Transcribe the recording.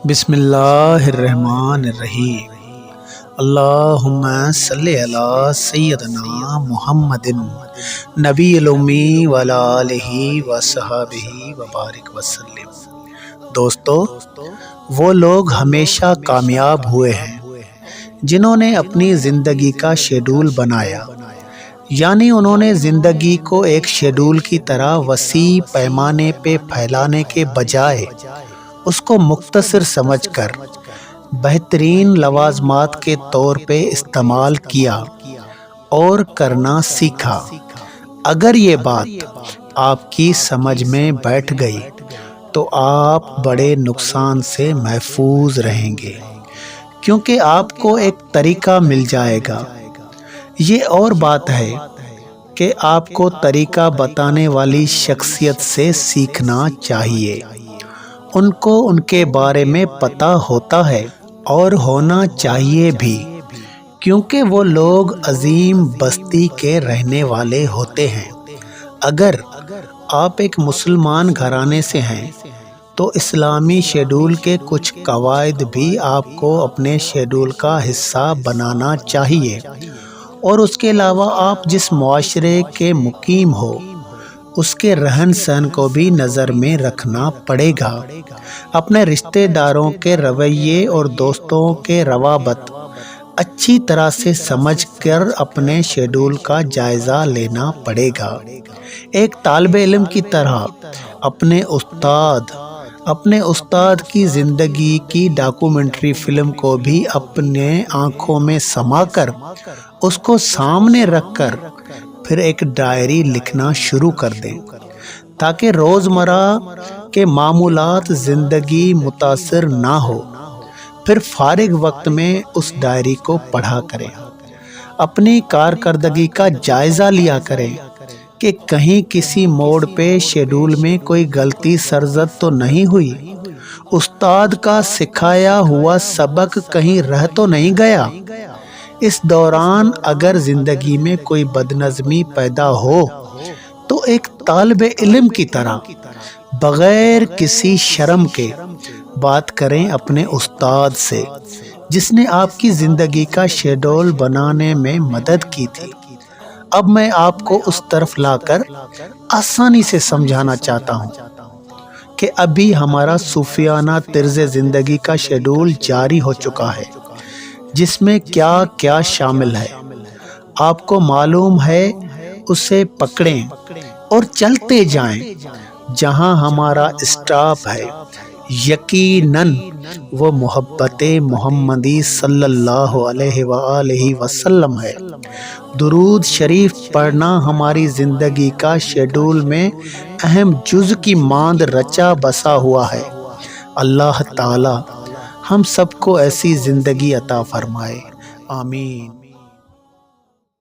بسم اللہ الرحمن الرحیم۔ اللہم صلی علی سیدنا محمد نبی الامی وعلی آلہ وصحبہ وبارک وسلم۔ دوستو، وہ لوگ ہمیشہ کامیاب ہوئے ہیں جنہوں نے اپنی زندگی کا شیڈول بنایا، یعنی انہوں نے زندگی کو ایک شیڈول کی طرح وسیع پیمانے پہ پھیلانے کے بجائے اس کو مختصر سمجھ کر بہترین لوازمات کے طور پہ استعمال کیا اور کرنا سیکھا۔ اگر یہ بات آپ کی سمجھ میں بیٹھ گئی تو آپ بڑے نقصان سے محفوظ رہیں گے، کیونکہ آپ کو ایک طریقہ مل جائے گا۔ یہ اور بات ہے کہ آپ کو طریقہ بتانے والی شخصیت سے سیکھنا چاہیے۔ ان کو ان کے بارے میں پتہ ہوتا ہے اور ہونا چاہیے بھی، کیونکہ وہ لوگ عظیم بستی کے رہنے والے ہوتے ہیں۔ اگر آپ ایک مسلمان گھرانے سے ہیں تو اسلامی شیڈول کے کچھ قواعد بھی آپ کو اپنے شیڈول کا حصہ بنانا چاہیے، اور اس کے علاوہ آپ جس معاشرے کے مقیم ہو اس کے رہن سہن کو بھی نظر میں رکھنا پڑے گا۔ اپنے رشتہ داروں کے رویے اور دوستوں کے روابط اچھی طرح سے سمجھ کر اپنے شیڈول کا جائزہ لینا پڑے گا۔ ایک طالب علم کی طرح اپنے استاد کی زندگی کی ڈاکومنٹری فلم کو بھی اپنے آنکھوں میں سما کر اس کو سامنے رکھ کر پھر ایک ڈائری لکھنا شروع کر دیں، تاکہ روزمرہ کے معمولات زندگی متاثر نہ ہو۔ پھر فارغ وقت میں اس ڈائری کو پڑھا کریں، اپنی کارکردگی کا جائزہ لیا کریں کہ کہیں کسی موڑ پہ شیڈول میں کوئی غلطی سرزد تو نہیں ہوئی، استاد کا سکھایا ہوا سبق کہیں رہ تو نہیں گیا۔ اس دوران اگر زندگی میں کوئی بدنظمی پیدا ہو تو ایک طالب علم کی طرح بغیر کسی شرم کے بات کریں اپنے استاد سے، جس نے آپ کی زندگی کا شیڈول بنانے میں مدد کی تھی۔ اب میں آپ کو اس طرف لا کر آسانی سے سمجھانا چاہتا ہوں کہ ابھی ہمارا صوفیانہ طرز زندگی کا شیڈول جاری ہو چکا ہے، جس میں کیا کیا شامل ہے آپ کو معلوم ہے۔ اسے پکڑیں اور چلتے جائیں۔ جہاں ہمارا اسٹاپ ہے یقیناً وہ محبت محمدی صلی اللہ علیہ وآلہ وسلم ہے۔ درود شریف پڑھنا ہماری زندگی کا شیڈول میں اہم جز کی ماند رچا بسا ہوا ہے۔ اللہ تعالی ہم سب کو ایسی زندگی عطا فرمائے، آمین۔